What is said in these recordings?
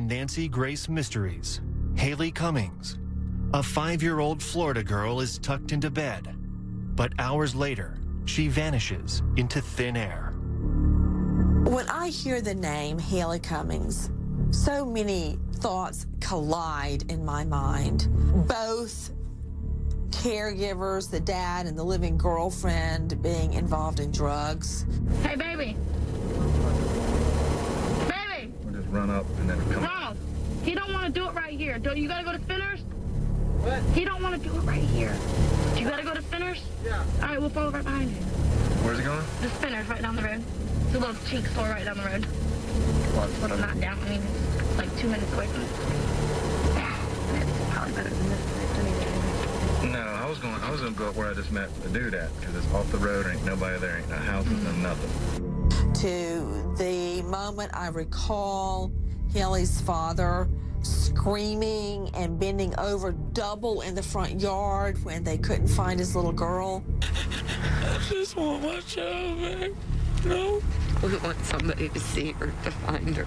Nancy Grace Mysteries, Haleigh Cummings. A 5-year-old Florida girl is tucked into bed, but hours later, she vanishes into thin air. When I hear the name Haleigh Cummings, so many thoughts collide in my mind. Both caregivers, the dad and the living girlfriend, being involved in drugs. Hey, baby. Baby. We'll just run up and then come. Ronald, he don't want to do it right here. You got to go to Spinners? What? He don't want to do it right here. You got to go to Spinners? Yeah. All right, we'll follow right behind you. Where's he going? The Spinners right down the road. It's a little cheek store right down the road. Well, it's a little not down. I mean, it's like 2 minutes away from it. It's probably better than this. No, I was gonna go up where I just met the dude at, because it's off the road, ain't nobody there, ain't no houses, no nothing. To the moment I recall Haleigh's father screaming and bending over double in the front yard when they couldn't find his little girl. I just want my child back. No. We want somebody to see her, to find her.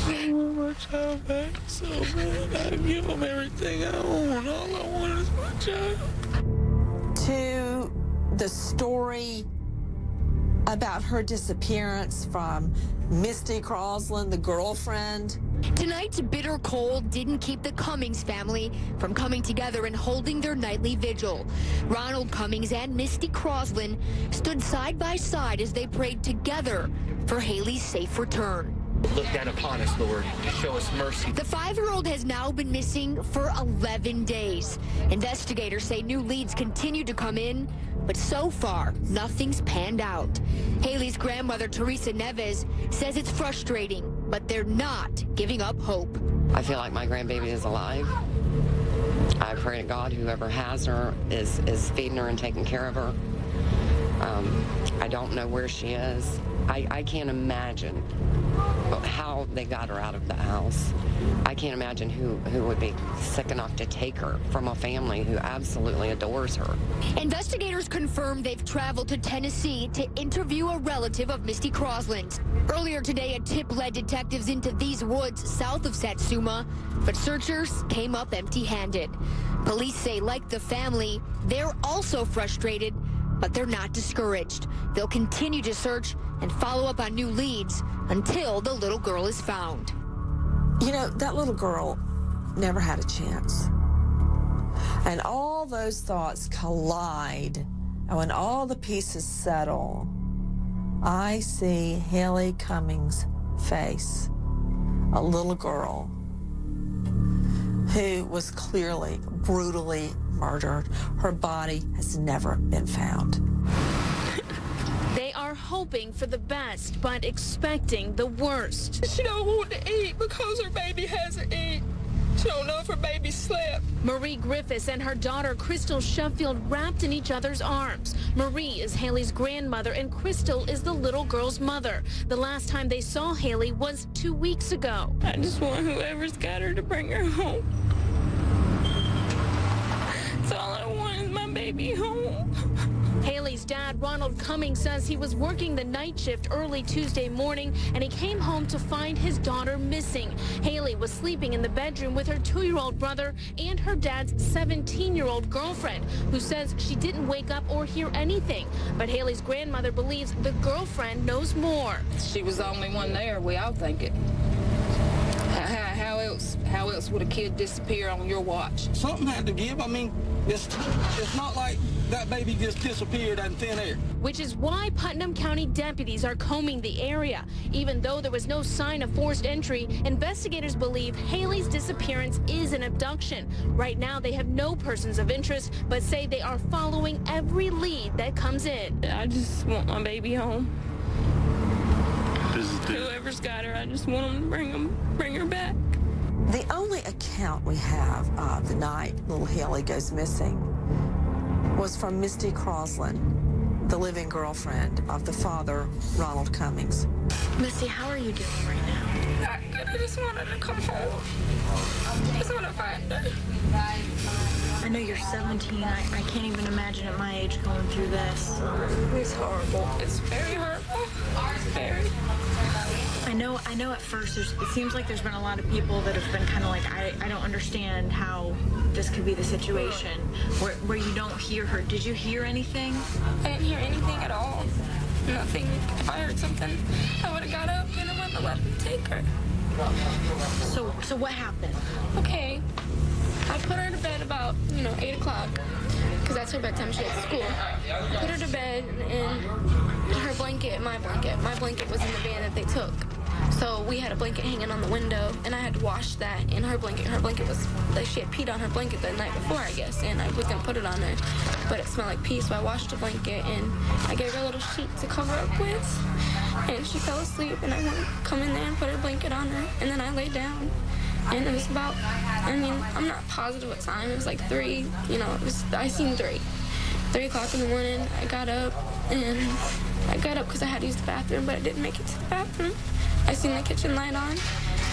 I want my child back so bad. I give them everything I own. All I want is my child. To the story about her disappearance from Misty Croslin, the girlfriend. Tonight's bitter cold didn't keep the Cummings family from coming together and holding their nightly vigil. Ronald Cummings and Misty Croslin stood side by side as they prayed together for Haleigh's safe return. Look down upon us, Lord, to show us mercy. The 5-year-old has now been missing for 11 days. Investigators say new leads continue to come in, but so far, nothing's panned out. Haleigh's grandmother, Teresa Neves, says it's frustrating, but they're not giving up hope. I feel like my grandbaby is alive. I pray to God whoever has her is feeding her and taking care of her. I don't know where she is. I can't imagine how they got her out of the house. I can't imagine who would be sick enough to take her from a family who absolutely adores her. Investigators confirm they've traveled to Tennessee to interview a relative of Misty Croslin's. Earlier today, a tip led detectives into these woods south of Satsuma, but searchers came up empty-handed. Police say, like the family, they're also frustrated, but they're not discouraged. They'll continue to search and follow up on new leads until the little girl is found. You know, that little girl never had a chance. And all those thoughts collide, and when all the pieces settle, I see Haleigh Cummings' face, a little girl who was clearly brutally murdered. Her body has never been found. They are hoping for the best, but expecting the worst. She don't want to eat because her baby hasn't eaten. She don't know if her baby slept. Marie Griffiths and her daughter, Crystal Sheffield, wrapped in each other's arms. Marie is Haleigh's grandmother, and Crystal is the little girl's mother. The last time they saw Haleigh was 2 weeks ago. I just want whoever's got her to bring her home. That's all I want is my baby home. Haleigh's dad, Ronald Cummings, says he was working the night shift early Tuesday morning, and he came home to find his daughter missing. Haleigh was sleeping in the bedroom with her 2-year-old brother and her dad's 17-year-old girlfriend, who says she didn't wake up or hear anything. But Haleigh's grandmother believes the girlfriend knows more. She was the only one there, we all think it. How else would a kid disappear on your watch? Something had to give. I mean, it's not like that baby just disappeared in thin air. Which is why Putnam County deputies are combing the area. Even though there was no sign of forced entry, investigators believe Haleigh's disappearance is an abduction. Right now, they have no persons of interest, but say they are following every lead that comes in. I just want my baby home. Whoever's got her, I just want them to bring her back. The only account we have of the night little Haleigh goes missing was from Misty Croslin, the living girlfriend of the father, Ronald Cummings. Misty, how are you doing right now? I just want her to come home. I just want to find her. I know you're 17. I can't even imagine at my age going through this. It's horrible. It's very horrible. Very. I know at first it seems like there's been a lot of people that have been kind of like, I don't understand how this could be the situation where you don't hear her. Did you hear anything? I didn't hear anything at all. Nothing. If I heard something, I would have got up and I wouldn't have let them take her. So what happened? Okay. I put her to bed about, 8 o'clock, because that's her bedtime. She had school. I put her to bed, and her blanket, my blanket was in the van that they took. So we had a blanket hanging on the window, and I had to wash that. And her blanket was, like, she had peed on her blanket the night before, I guess, and I was going to put it on her, but it smelled like pee, so I washed the blanket, and I gave her a little sheet to cover up with, and she fell asleep, and I went to come in there and put her blanket on her, and then I laid down. And it was about, I'm not positive what time. It was like 3, I seen 3. 3 o'clock in the morning, I got up because I had to use the bathroom, but I didn't make it to the bathroom. I seen the kitchen light on,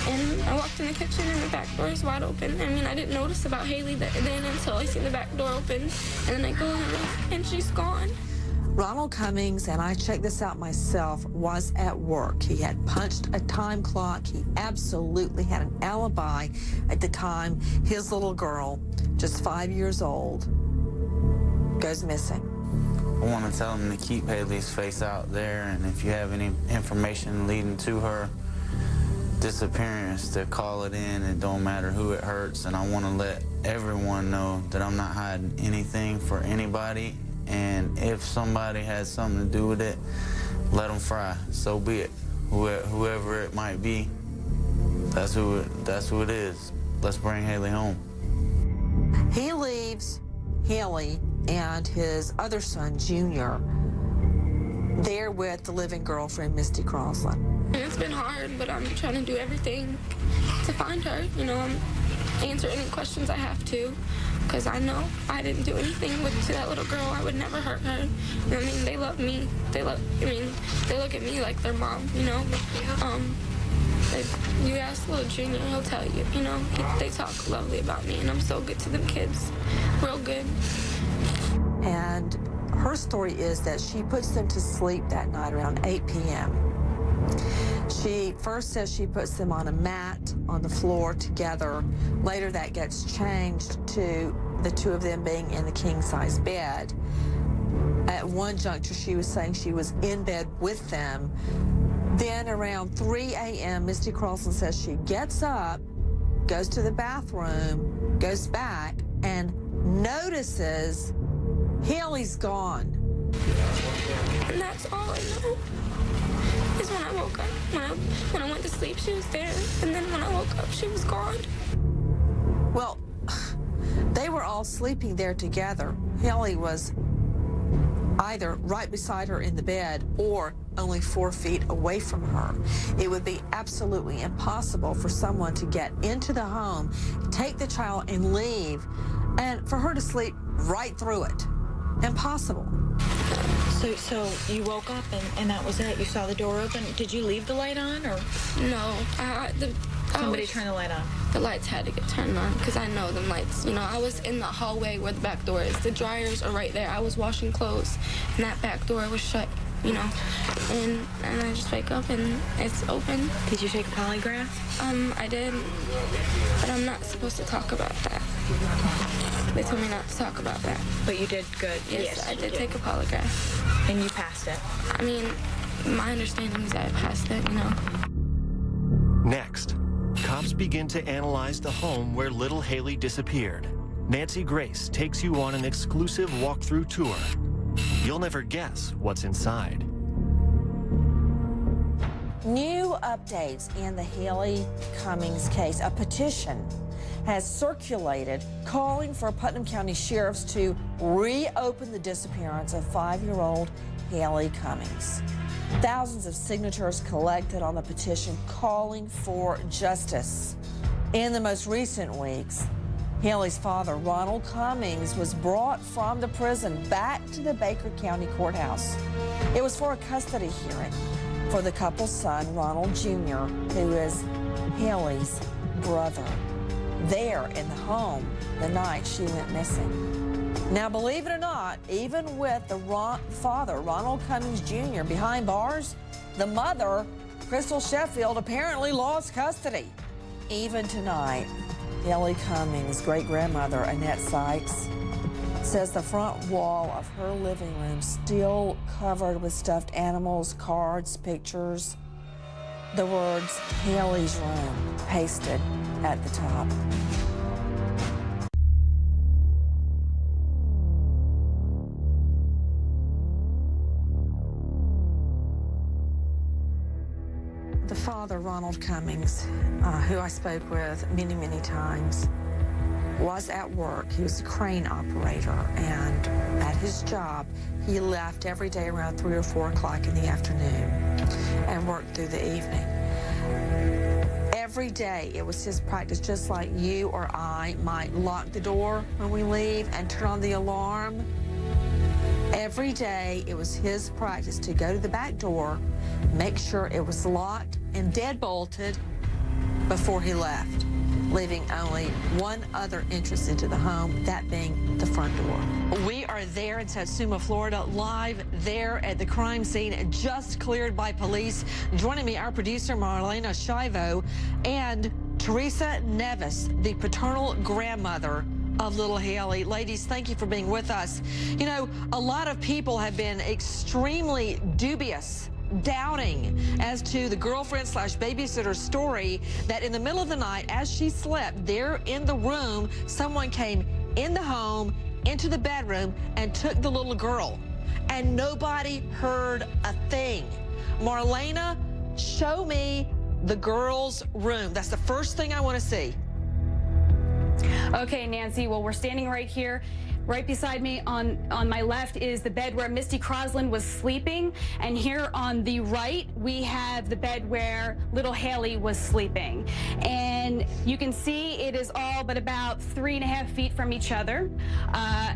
and I walked in the kitchen, and the back door is wide open. I didn't notice about Haleigh then until I seen the back door open, and then I go in and she's gone. Ronald Cummings, and I checked this out myself, was at work. He had punched a time clock. He absolutely had an alibi at the time his little girl, just 5 years old, goes missing. I want to tell them to keep Haleigh's face out there, and if you have any information leading to her disappearance, to call it in. It don't matter who it hurts, and I want to let everyone know that I'm not hiding anything for anybody. And if somebody has something to do with it, let them fry. So be it. Whoever it might be, that's who it is. Let's bring Haleigh home. He leaves Haleigh and his other son, Junior, there with the living girlfriend, Misty Croslin. It's been hard, but I'm trying to do everything to find her. I'm answering any questions I have to, because I know if I didn't do anything to that little girl, I would never hurt her. They love me. They look at me like their mom, You ask little Junior, he'll tell you, they talk lovely about me, and I'm so good to them kids, real good. And her story is that she puts them to sleep that night around 8 p.m. She first says she puts them on a mat on the floor together. Later that gets changed to the two of them being in the king-size bed. At one juncture, she was saying she was in bed with them. Then around 3 a.m., Misty Croslin says she gets up, goes to the bathroom, goes back, and notices Haleigh's gone. And that's all I know. Is when I woke up. When I went to sleep, she was there. And then when I woke up, she was gone. Well, they were all sleeping there together. Haleigh was either right beside her in the bed or only 4 feet away from her. It would be absolutely impossible for someone to get into the home, take the child and leave, and for her to sleep right through it. Impossible. So you woke up and that was it? You saw the door open? Did you leave the light on, or? No. Somebody turned the light on? The lights had to get turned on, because I know them lights. I was in the hallway where the back door is. The dryers are right there. I was washing clothes, and that back door was shut, And I just wake up, and it's open. Did you take a polygraph? I did, but I'm not supposed to talk about that. They told me not to talk about that. But you did good. Yes, I did take a polygraph. And you passed it? My understanding is that I passed it, Next, cops begin to analyze the home where little Haleigh disappeared. Nancy Grace takes you on an exclusive walkthrough tour. You'll never guess what's inside. New updates in the Haleigh Cummings case. A petition has circulated calling for Putnam County sheriffs to reopen the disappearance of 5-year-old Haleigh Cummings. Thousands of signatures collected on the petition calling for justice. In the most recent weeks, Haleigh's father, Ronald Cummings, was brought from the prison back to the Baker County Courthouse. It was for a custody hearing for the couple's son, Ronald Jr., who is Haleigh's brother, there in the home the night she went missing. Now, believe it or not, even with the father, Ronald Cummings Jr., behind bars, the mother Crystal Sheffield apparently lost custody. Even tonight, Haleigh Cummings' great-grandmother, Annette Sykes, says the front wall of her living room still covered with stuffed animals, cards, pictures. The words Haleigh's room pasted at the top. The father, Ronald Cummings, who I spoke with many, many times, was at work. He was a crane operator, and at his job, he left every day around 3 or 4 o'clock in the afternoon and worked through the evening. Every day, it was his practice, just like you or I might lock the door when we leave and turn on the alarm. Every day, it was his practice to go to the back door, make sure it was locked and deadbolted before he left, leaving only one other entrance into the home, that being the front door. We are there in Satsuma, Florida, live there at the crime scene, just cleared by police. Joining me, our producer, Marlena Shivo, and Teresa Nevis, the paternal grandmother of little Haleigh. Ladies, thank you for being with us. You know, a lot of people have been extremely dubious, doubting as to the girlfriend/babysitter story that in the middle of the night, as she slept there in the room, someone came in the home, into the bedroom, and took the little girl. And nobody heard a thing. Marlena, show me the girl's room. That's the first thing I want to see. Okay, Nancy, well, we're standing right here. Right beside me on my left is the bed where Misty Croslin was sleeping. And here on the right, we have the bed where little Haleigh was sleeping. And you can see it is all but about 3.5 feet from each other.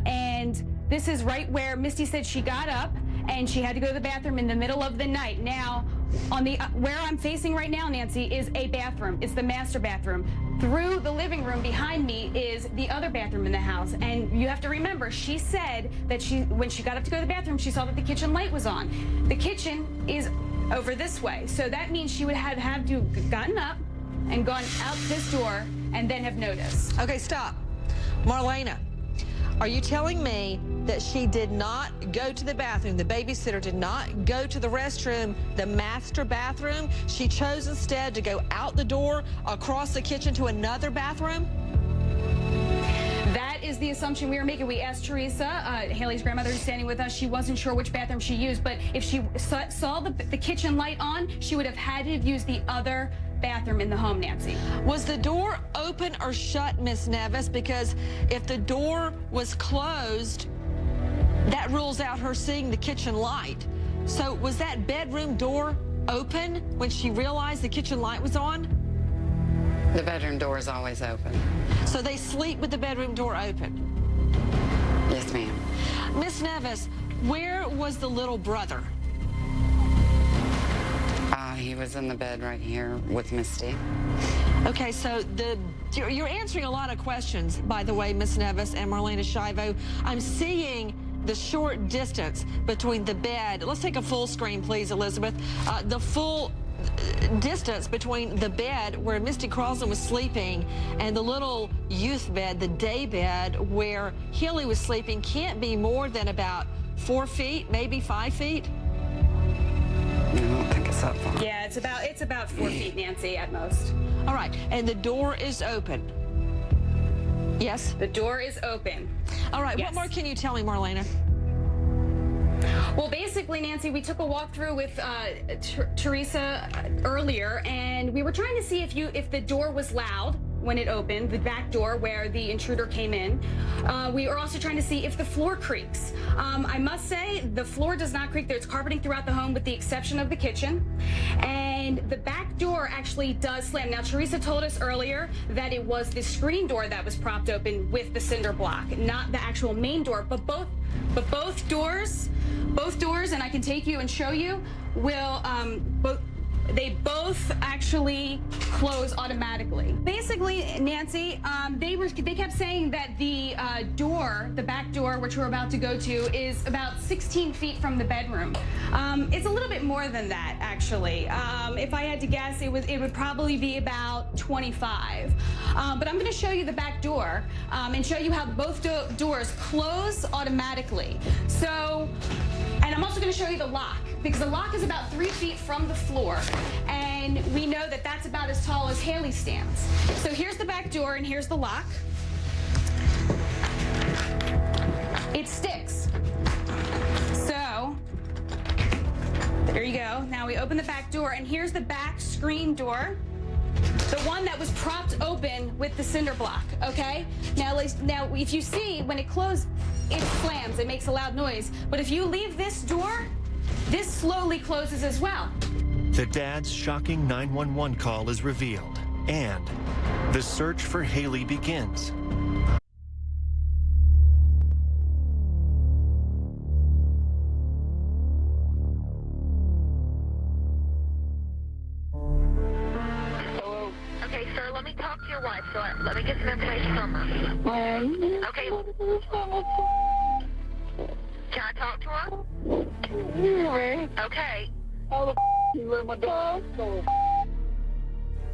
And this is right where Misty said she got up and she had to go to the bathroom in the middle of the night. Now, on the where I'm facing right now, Nancy, is a bathroom. It's the master bathroom. Through the living room behind me is the other bathroom in the house. And you have to remember, she said that when she got up to go to the bathroom, she saw that the kitchen light was on. The kitchen is over this way. So that means she would have had to have gotten up and gone out this door and then have noticed. Okay, stop. Marlena, are you telling me that she did not go to the bathroom, the babysitter did not go to the restroom, the master bathroom? She chose instead to go out the door, across the kitchen to another bathroom? That is the assumption we were making. We asked Teresa, Haleigh's grandmother is standing with us. She wasn't sure which bathroom she used, but if she saw the kitchen light on, she would have had to have used the other bathroom in the home, Nancy. Was the door open or shut, Miss Nevis? Because if the door was closed, that rules out her seeing the kitchen light. So was that bedroom door open when she realized the kitchen light was on? The bedroom door is always open. So they sleep with the bedroom door open? Yes, ma'am. Miss Nevis, where was the little brother? He was in the bed right here with Misty. Okay, so you're answering a lot of questions, by the way, Miss Nevis and Marlena Shivo. I'm seeing the short distance between the bed. Let's take a full screen, please, Elizabeth. The full distance between the bed where Misty Croslin was sleeping and the little youth bed, the day bed where Haleigh was sleeping, can't be more than about 4 feet, maybe 5 feet. I don't think it's that far. Yeah, it's about 4 feet, Nancy, at most. All right, and the door is open. Yes? The door is open. All right, yes. What more can you tell me, Marlena? Well, basically, Nancy, we took a walk through with Teresa earlier, and we were trying to see if the door was loud when it opened, the back door where the intruder came in. We were also trying to see if the floor creaks. I must say, the floor does not creak. There's carpeting throughout the home with the exception of the kitchen. And the back door actually does slam. Now, Teresa told us earlier that it was the screen door that was propped open with the cinder block, not the actual main door. But both doors, and I can take you and show you, will They both actually close automatically. Basically, Nancy, they kept saying that the back door, which we're about to go to, is about 16 feet from the bedroom. It's a little bit more than that, actually. If I had to guess, it would probably be about 25. But I'm going to show you the back door and show you how both doors close automatically. So, and I'm also going to show you the lock, because the lock is about 3 feet from the floor, and we know that that's about as tall as Haleigh stands. So here's the back door, and here's the lock. It sticks. So, there you go. Now we open the back door, and here's the back screen door. The one that was propped open with the cinder block, okay? Now if you see, when it closes, it slams, it makes a loud noise. But if you leave this door, this slowly closes as well. The dad's shocking 911 call is revealed, and the search for Haleigh begins. Okay, sir, let me talk to your wife. So let me get some information from her. Okay. Can I talk to her? Okay.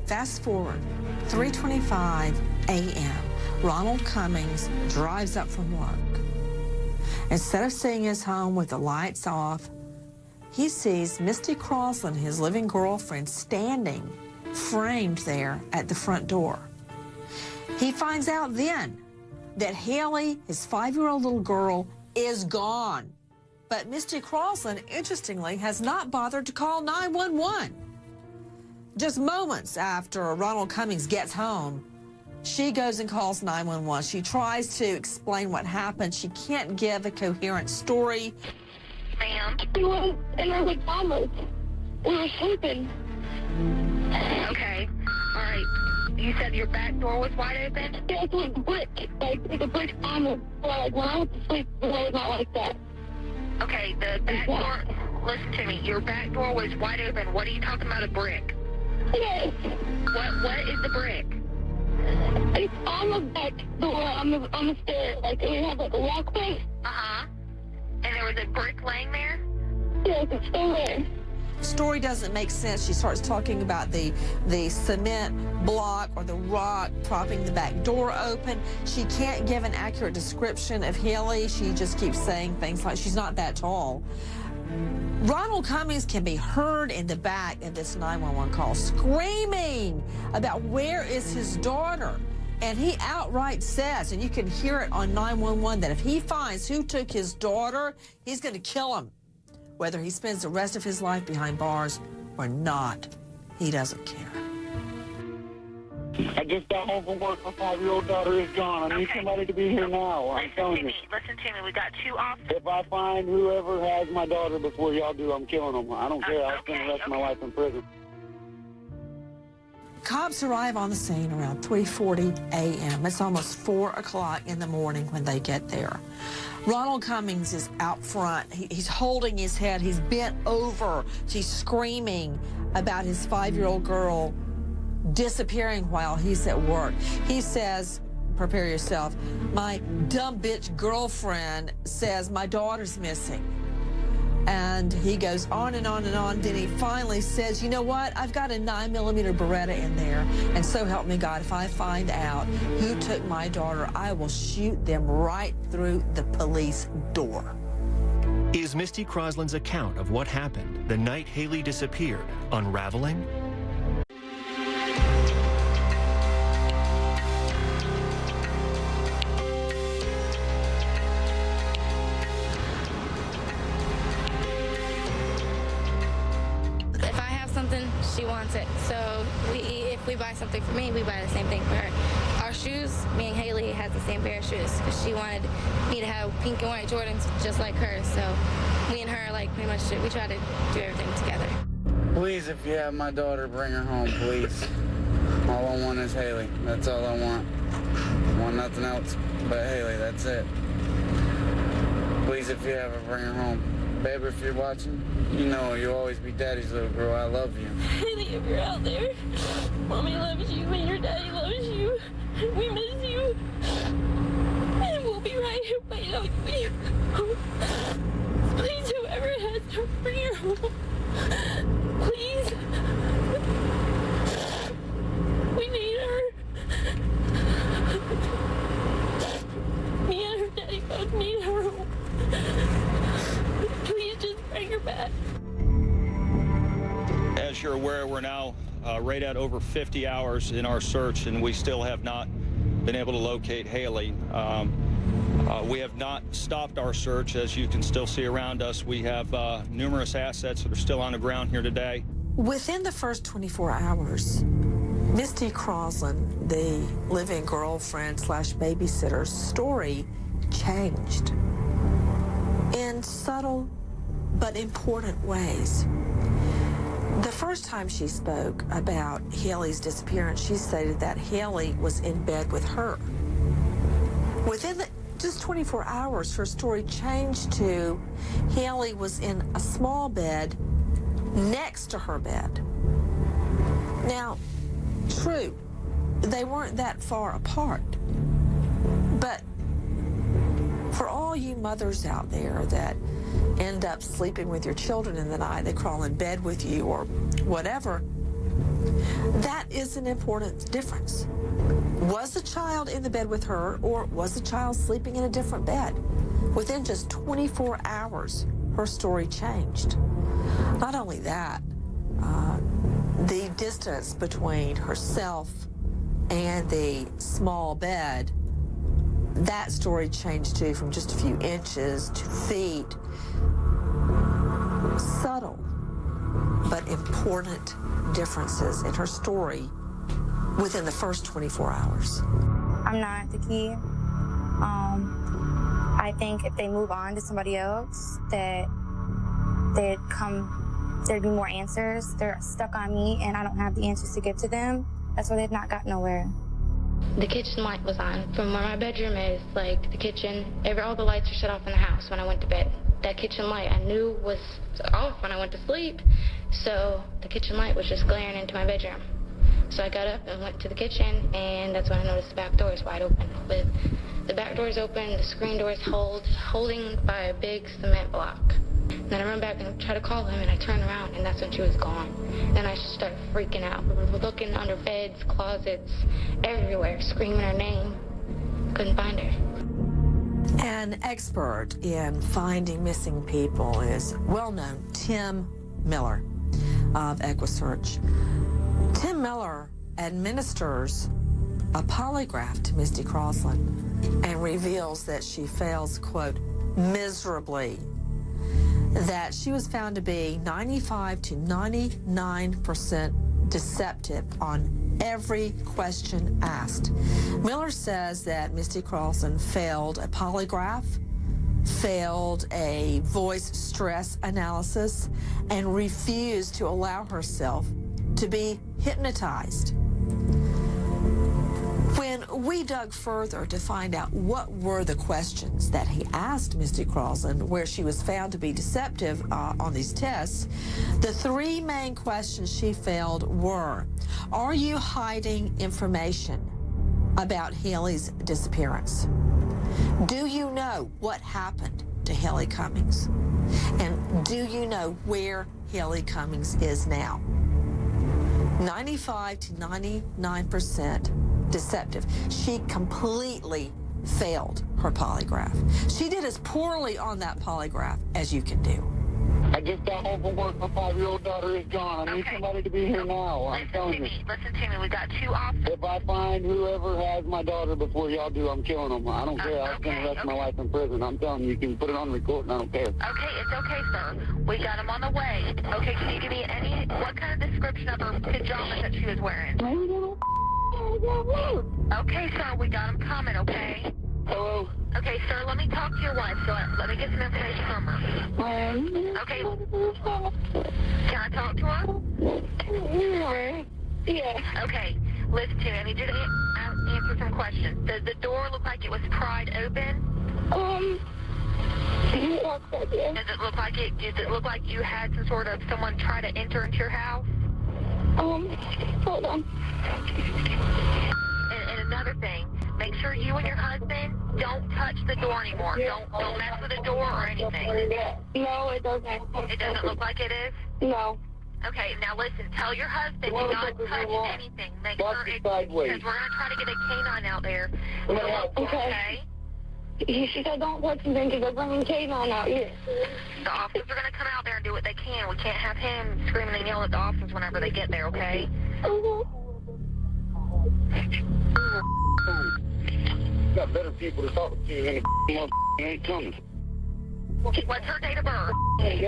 Fast forward, 3:25 a.m. Ronald Cummings drives up from work. Instead of seeing his home with the lights off, he sees Misty Croslin, his living girlfriend, standing framed there at the front door. He finds out then that Haleigh, his 5-year-old little girl, is gone. But Misty Croslin, interestingly, has not bothered to call 911. Just moments after Ronald Cummings gets home, she goes and calls 911. She tries to explain what happened. She can't give a coherent story. Ma'am? We were in our pajamas. We were sleeping. Okay. All right. You said your back door was wide open? Yeah, it's like brick. Like a brick on the floor. Like when I went to sleep, it was not like that. Okay, the back door, listen to me. Your back door was wide open. What are you talking about, a brick? Yes. What is the brick? It's on the back door, on the stairs. Like, we have like a walkway. Uh-huh. And there was a brick laying there? Yes, it's still there. Story doesn't make sense. She starts talking about the cement block or the rock propping the back door open. She can't give an accurate description of Haleigh. She just keeps saying things like she's not that tall. Ronald Cummings can be heard in the back of this 911 call screaming about where is his daughter. And he outright says, and you can hear it on 911, that if he finds who took his daughter, he's going to kill him. Whether he spends the rest of his life behind bars or not, he doesn't care. I just got home from work. My 5-year-old daughter is gone. I need somebody to be here now. I'm telling you. Listen to me. We got 2 officers. If I find whoever has my daughter before y'all do, I'm killing them. I don't care. I'll spend the rest of my life in prison. Cops arrive on the scene around 3:40 a.m. It's almost 4 o'clock in the morning when they get there. Ronald Cummings is out front. He's holding his head. He's bent over. He's screaming about his 5-year-old girl disappearing while he's at work. He says, prepare yourself, my dumb bitch girlfriend says my daughter's missing. And he goes on and on and on. Then he finally says, you know what? I've got a 9mm Beretta in there. And so help me God, if I find out who took my daughter, I will shoot them right through the police door. Is Misty Croslin's account of what happened the night Haleigh disappeared unraveling? She wants it. So if we buy something for me, we buy the same thing for her. Our shoes, me and Haleigh has the same pair of shoes because she wanted me to have pink and white Jordans just like her. So me and her, like, pretty much, we try to do everything together. Please, if you have my daughter, bring her home, please. All I want is Haleigh. That's all I want. I want nothing else but Haleigh. That's it. Please, if you have her, bring her home. Baby, if you're watching, you know you'll always be Daddy's little girl. I love you. Haleigh, if you're out there, Mommy loves you and your Daddy loves you. We miss you. And we'll be right here waiting on you. Please, whoever has her, bring her home. Please. We need her. Me and her Daddy both need her home. Please just bring her back. As you're aware, we're now right at over 50 hours in our search, and we still have not been able to locate Haleigh. We have not stopped our search. As you can still see around us, we have numerous assets that are still on the ground here today. Within the first 24 hours, Misty Croslin, the live-in girlfriend slash babysitter's story changed in subtle but important ways. The first time she spoke about Haleigh's disappearance, she stated that Haleigh was in bed with her. Within just 24 hours, her story changed to Haleigh was in a small bed next to her bed. Now, true, they weren't that far apart, but for all you mothers out there that end up sleeping with your children in the night, they crawl in bed with you or whatever, that is an important difference. Was the child in the bed with her, or was the child sleeping in a different bed? Within just 24 hours, her story changed. Not only that, the distance between herself and the small bed, that story changed too, from just a few inches to feet. Subtle but important differences in her story within the first 24 hours. I'm not the key. I think if they move on to somebody else, that there'd be more answers. They're stuck on me, and I don't have the answers to give to them. That's why they've not got nowhere. The kitchen light was on. From where my bedroom is, like the kitchen, all the lights are shut off in the house when I went to bed. That kitchen light I knew was off when I went to sleep, so the kitchen light was just glaring into my bedroom. So I got up and went to the kitchen, and that's when I noticed the back door is wide open. With the back door is open, the screen door is holding by a big cement block. Then I run back and try to call him, and I turn around, and that's when she was gone. Then I just started freaking out. We were looking under beds, closets, everywhere, screaming her name. Couldn't find her. An expert in finding missing people is well-known Tim Miller of EquiSearch. Tim Miller administers a polygraph to Misty Croslin and reveals that she fails, quote, miserably. That she was found to be 95 to 99% deceptive on every question asked. Miller says that Misty Croslin failed a polygraph, failed a voice stress analysis, and refused to allow herself to be hypnotized. When we dug further to find out what were the questions that he asked Misty Croslin, where she was found to be deceptive on these tests, the three main questions she failed were, are you hiding information about Haleigh's disappearance? Do you know what happened to Haleigh Cummings? And do you know where Haleigh Cummings is now? 95 to 99% deceptive. She completely failed her polygraph. She did as poorly on that polygraph as you can do. I just got home from work. My 5-year-old daughter is gone. I need somebody to be here now. I'm telling you. Listen to me. We got two options. If I find whoever has my daughter before y'all do, I'm killing them. I don't care. I'll spend the rest of my life in prison. I'm telling you, you can put it on record, and I don't care. Okay, it's okay, sir. We got them on the way. Okay, can you give me what kind of description of her pajamas that she was wearing? Okay, sir, we got them coming, okay? Hello? Okay, sir, let me talk to your wife, so let me get some information from her. Okay. Can I talk to her? Yeah. Okay, listen to me. I need you to answer some questions. Does the door look like it was pried open? Does it look like it? Does it look like you had some sort of someone try to enter into your house? Hold on. And another thing, make sure you and your husband don't touch the door anymore. Don't mess with the door or anything. No, it doesn't. It doesn't look like it is? No. Okay, now listen, tell your husband do not touch anything. Make sure it's, because we're going to try to get a canine out there. Okay? She said don't touch anything because they're bringing canine out here. The officers are going to come out there and do what they can. We can't have him screaming and yelling at the officers whenever they get there, okay? Got better people to talk to than the ain't coming. What's her date of birth? I'm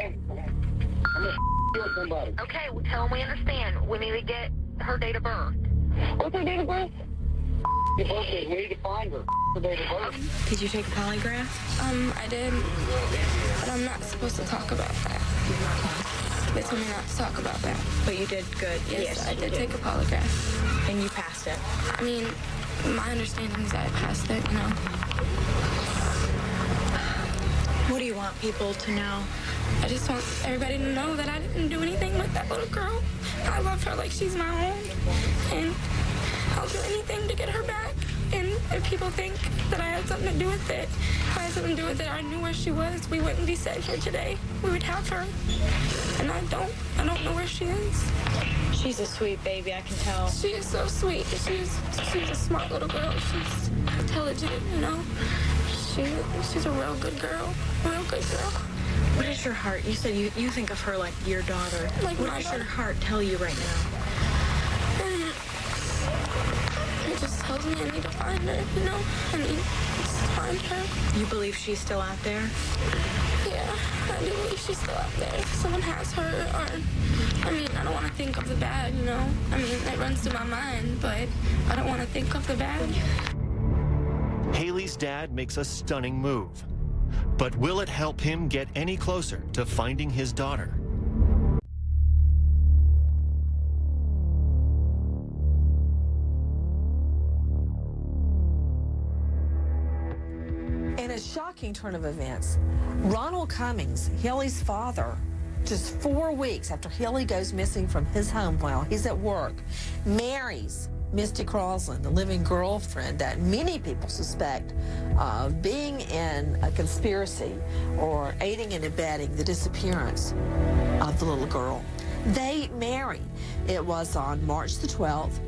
gonna kill somebody. Okay, well, tell them we understand. We need to get her date of birth. What's her date of birth? Your birthday, we need to find her. Her date of birth. Did you take a polygraph? I did, but I'm not supposed to talk about that. They told me not to talk about that. But you did good. Yes, I did take a polygraph. And you passed it. I mean, my understanding is I passed it, you know. What do you want people to know? I just want everybody to know that I didn't do anything with that little girl. I love her like she's my own. And I'll do anything to get her back. And if people think that I had something to do with it, if I had something to do with it, I knew where she was. We wouldn't be sitting here today. We would have her. And I don't know where she is. She's a sweet baby, I can tell. She is so sweet. She's a smart little girl. She's intelligent, you know. She's a real good girl. Real good girl. What is your heart? You said you think of her like your daughter. Like what does your heart tell you right now? It just tells me I need to find her, you know? I need to find her. You believe she's still out there? Yeah, I do believe she's still out there. If someone has her, or, I mean, I don't want to think of the bad, you know? I mean, it runs through my mind, but I don't want to think of the bad. Haleigh's dad makes a stunning move. But will it help him get any closer to finding his daughter? In a shocking turn of events, Ronald Cummings, Haleigh's father, just 4 weeks after Haleigh goes missing from his home while he's at work, marries Misty Croslin, the living girlfriend that many people suspect of being in a conspiracy or aiding and abetting the disappearance of the little girl. They marry. It was on March the 12th,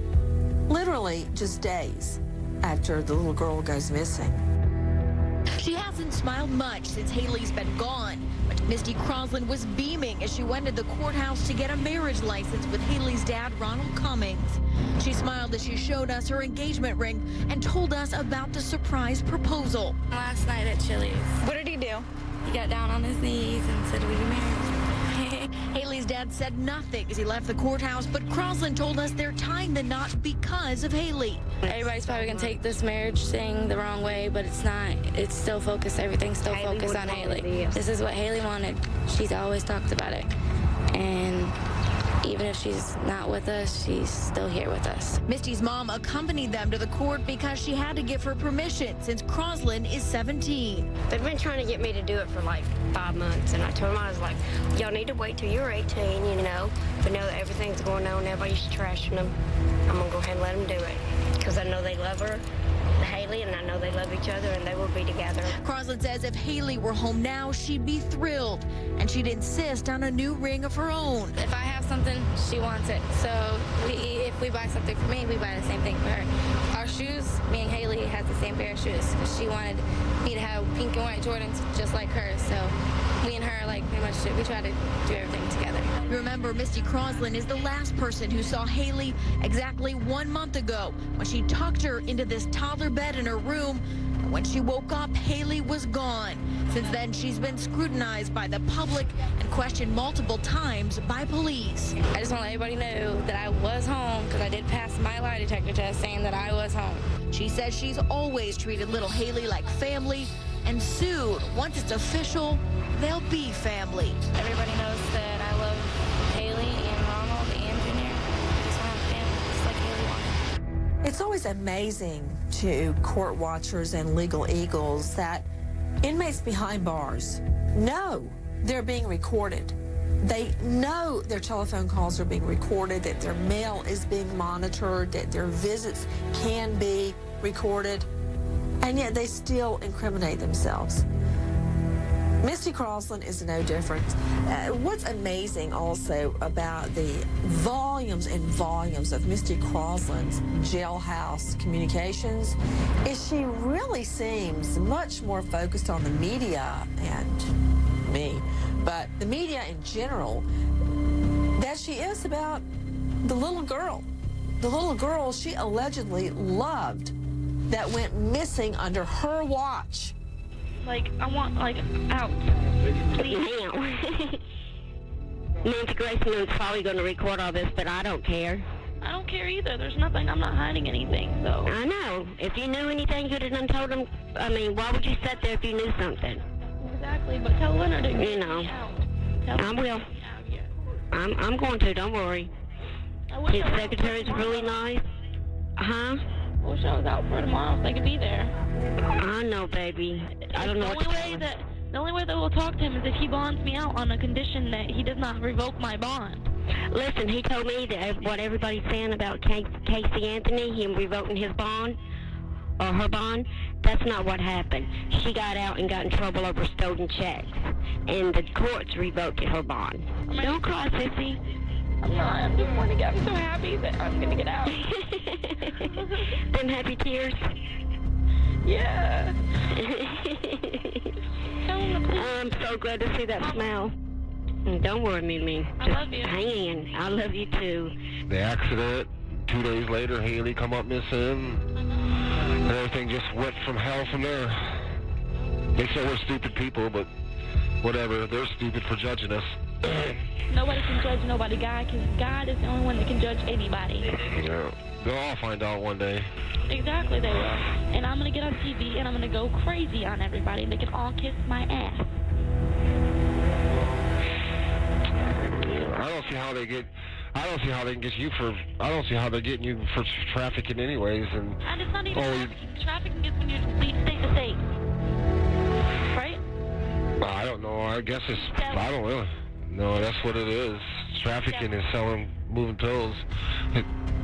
literally just days after the little girl goes missing. She hasn't smiled much since Haleigh's been gone, but Misty Croslin was beaming as she went to the courthouse to get a marriage license with Haleigh's dad, Ronald Cummings. She smiled as she showed us her engagement ring and told us about the surprise proposal. Last night at Chili's. What did he do? He got down on his knees and said, "Will you marry me?" Haleigh's dad said nothing as he left the courthouse, but Croslin told us they're tying the knot because of Haleigh. Everybody's probably gonna take this marriage thing the wrong way, but it's not. It's still focused. Everything's still focused on Haleigh. This is what Haleigh wanted. She's always talked about it. And even if she's not with us, she's still here with us. Misty's mom accompanied them to the court because she had to give her permission since Croslin is 17. They've been trying to get me to do it for like 5 months, and I told them, I was like, y'all need to wait till you're 18, you know, but now that everything's going on, everybody's trashing them, I'm gonna go ahead and let them do it, because I know they love her, Haleigh, and I know they love each other, and they will be together. Croslin says if Haleigh were home now, she'd be thrilled, and she'd insist on a new ring of her own. If I have something, she wants it. So if we buy something for me, we buy the same thing for her. Our shoes, me and Haleigh has the same pair of shoes because she wanted me to have pink and white Jordans just like her. So me and her, like, pretty much, we try to do everything together. Remember, Misty Croslin is the last person who saw Haleigh exactly 1 month ago when she tucked her into this toddler bed in her room. And when she woke up, Haleigh was gone. Since then, she's been scrutinized by the public and questioned multiple times by police. I just want to let everybody know that I was home because I did pass my lie detector test saying that I was home. She says she's always treated little Haleigh like family, and soon, once it's official, they'll be family. Everybody knows that I love Haleigh and Ronald and Junior. I just want to have family, just like Haleigh wanted. It's always amazing to court watchers and legal eagles that Inmates behind bars know they're being recorded. They know their telephone calls are being recorded, that their mail is being monitored, that their visits can be recorded, and yet they still incriminate themselves. Misty Croslin is no different. What's amazing also about the volumes and volumes of Misty Croslin's jailhouse communications is she really seems much more focused on the media and me, but the media in general, that she is about the little girl. The little girl she allegedly loved that went missing under her watch. Like, I want, like, out. Please. Now. Nancy Grayson is probably going to record all this, but I don't care. I don't care either. There's nothing. I'm not hiding anything, so. I know. If you knew anything, you'd have done told them. I mean, why would you sit there if you knew something? Exactly, but tell Leonard to get me out. I will. I'm going to. Don't worry. His secretary's really nice. Huh? I wish I was out for tomorrow so they could be there. I know, baby. I don't know what to tell The only way that we'll talk to him is if he bonds me out on a condition that he does not revoke my bond. Listen, he told me that what everybody's saying about Casey Anthony, him revoking his bond, or her bond, that's not what happened. She got out and got in trouble over stolen checks, and the courts revoked her bond. Don't cry, sissy. I'm not. I'm just want to get. I'm so happy that I'm going to get out. Them happy tears? Yeah. I'm so glad to see that smile. Don't worry, Mimi. I love you. Hang in. I love you too. The accident, 2 days later, Haleigh come up missing. And everything just went from hell from there. They say we're stupid people, but whatever. They're stupid for judging us. Nobody can judge nobody. God is the only one that can judge anybody. Yeah. They'll all find out one day. Exactly, they will. And I'm going to get on TV and I'm going to go crazy on everybody and they can all kiss my ass. I don't see how they can get you for. I don't see how they're getting you for trafficking anyways. And it's not even trafficking. Trafficking is when you leave state to state. Right? I don't know. I guess it's. I don't really. No, that's what it is. Trafficking is selling moving pills.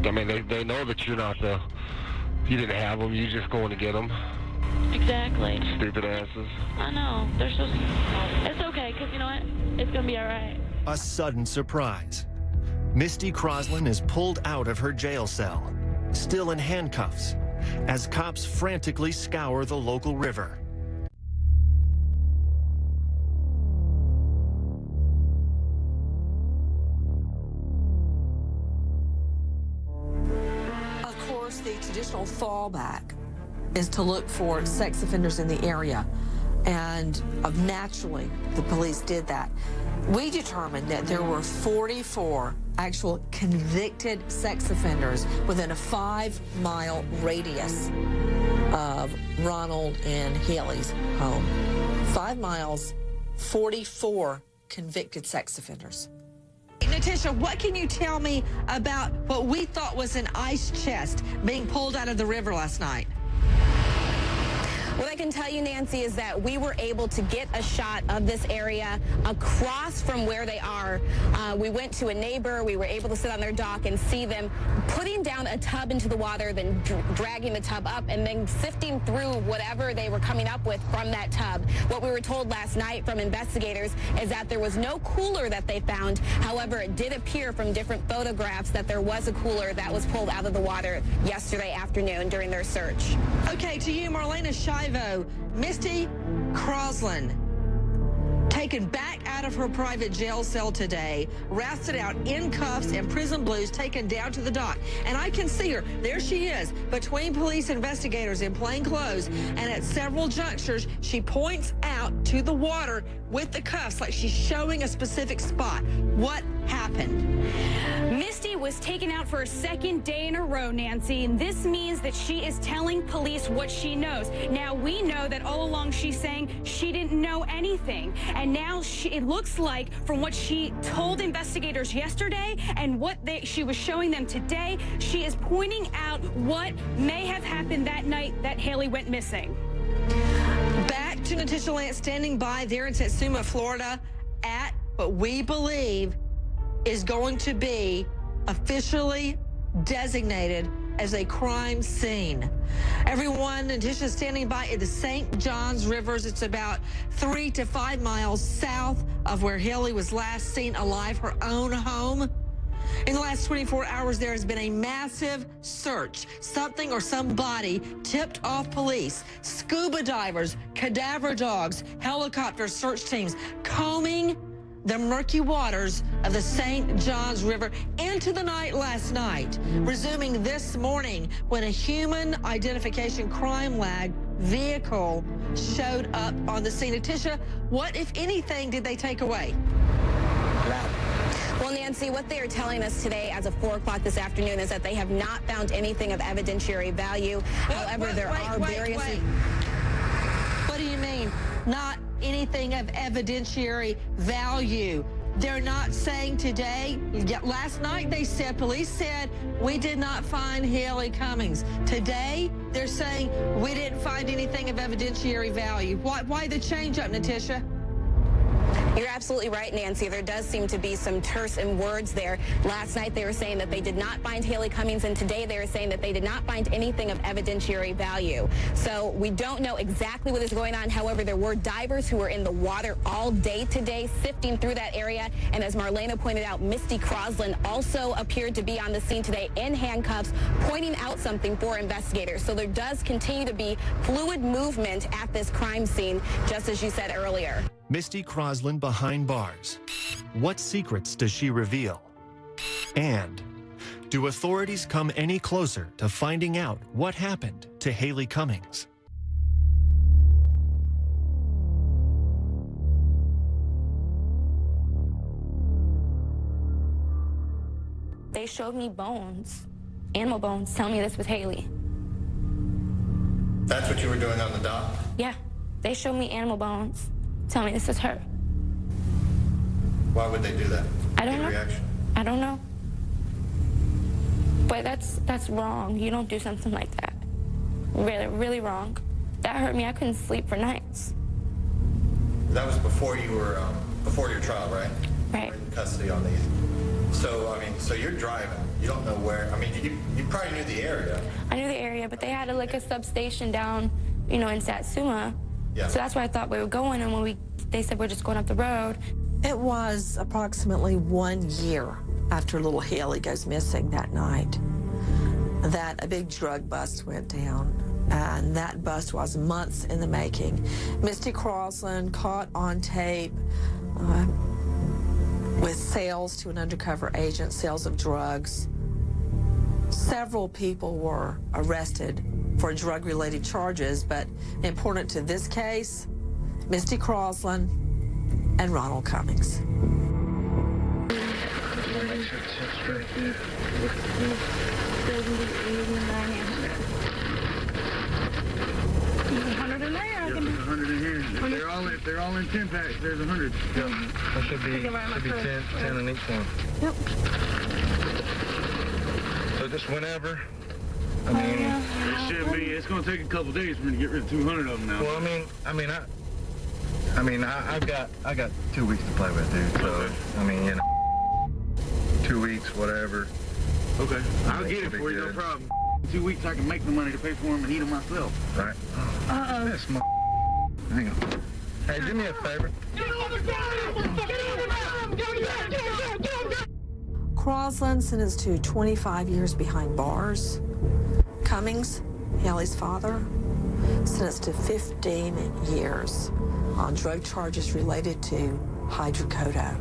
I mean, they know that you're not the. You didn't have them. You just going to get them. Exactly. Stupid asses. I know. They're so. It's okay, because you know what? It's going to be all right. A sudden surprise. Misty Croslin is pulled out of her jail cell, still in handcuffs, as cops frantically scour the local river. Of course, the traditional fallback is to look for sex offenders in the area. And naturally, the police did that. We determined that there were 44 actual convicted sex offenders within a 5-mile radius of Ronald and Haleigh's home. 5 miles, 44 convicted sex offenders. Natasha, what can you tell me about what we thought was an ice chest being pulled out of the river last night? What I can tell you, Nancy, is that we were able to get a shot of this area across from where they are. We went to a neighbor. We were able to sit on their dock and see them putting down a tub into the water, then dragging the tub up, and then sifting through whatever they were coming up with from that tub. What we were told last night from investigators is that there was no cooler that they found. However, it did appear from different photographs that there was a cooler that was pulled out of the water yesterday afternoon during their search. Okay, to you, Marlena Shivo, Misty Croslin, taken back out of her private jail cell today, rousted out in cuffs and prison blues, taken down to the dock. And I can see her. There she is, between police investigators in plain clothes. And at several junctures, she points out to the water with the cuffs, like she's showing a specific spot. What happened? Misty was taken out for a second day in a row, Nancy, and this means that she is telling police what she knows. Now, we know that all along she's saying she didn't know anything, and now it looks like, from what she told investigators yesterday and what she was showing them today, she is pointing out what may have happened that night that Haleigh went missing. Back Natisha Lance standing by there in Satsuma, Florida, at what we believe is going to be officially designated as a crime scene. Everyone, Natisha is standing by at the St. Johns Rivers. It's about 3 to 5 miles south of where Haleigh was last seen alive, her own home. In the last 24 hours, there has been a massive search. Something or somebody tipped off police, scuba divers, cadaver dogs, helicopter search teams combing the murky waters of the St. Johns River into the night last night, resuming this morning when a human identification crime lab vehicle showed up on the scene. Natisha, what, if anything, did they take away? Well, Nancy, what they are telling us today as of 4 o'clock this afternoon is that they have not found anything of evidentiary value. However, there are various... What do you mean? Not anything of evidentiary value. They're not saying today, last night they said, police said, we did not find Haleigh Cummings. Today, they're saying we didn't find anything of evidentiary value. Why the change up, Natisha? You're absolutely right, Nancy. There does seem to be some terse in words there. Last night they were saying that they did not find Haleigh Cummings, and today they are saying that they did not find anything of evidentiary value. So we don't know exactly what is going on. However, there were divers who were in the water all day today, sifting through that area. And as Marlena pointed out, Misty Croslin also appeared to be on the scene today in handcuffs, pointing out something for investigators. So there does continue to be fluid movement at this crime scene, just as you said earlier. Misty Croslin behind bars. What secrets does she reveal? And do authorities come any closer to finding out what happened to Haleigh Cummings? They showed me bones, animal bones, telling me this was Haleigh. That's what you were doing on the dock? Yeah, they showed me animal bones, telling me this is her. Why would they do that? I don't know. Reaction? I don't know. But that's wrong. You don't do something like that. Really, really wrong. That hurt me. I couldn't sleep for nights. That was before you were, before your trial, right? Right. You were in custody on these. So, I mean, so you're driving. You don't know where. I mean, you probably knew the area. I knew the area, but they had a substation down, in Satsuma. Yeah. So that's where I thought we were going, and when they said we're just going up the road. It was approximately 1 year after little Haleigh goes missing that night that a big drug bust went down, and that bust was months in the making. Misty Croslin caught on tape with sales to an undercover agent, sales of drugs. Several people were arrested for drug-related charges, but important to this case, Misty Croslin and Ronald Cummings. They're all in 10 packs. There's 100. Yep. There should be 10 in each one. Yep. So just whenever. I mean, it should be. It's going to take a couple days for me to get rid of 200 of them now. Well, I got 2 weeks to play with, dude. So okay. I mean, 2 weeks, whatever. Okay, I'll get it for you, no problem. 2 weeks, I can make the money to pay for them and eat them myself. Right. Uh-oh. That's my. Hang on. Hey, do me a favor. Croslin sentenced to 25 years behind bars. Cummings, Haleigh's father, sentenced to 15 years on drug charges related to hydrocodone.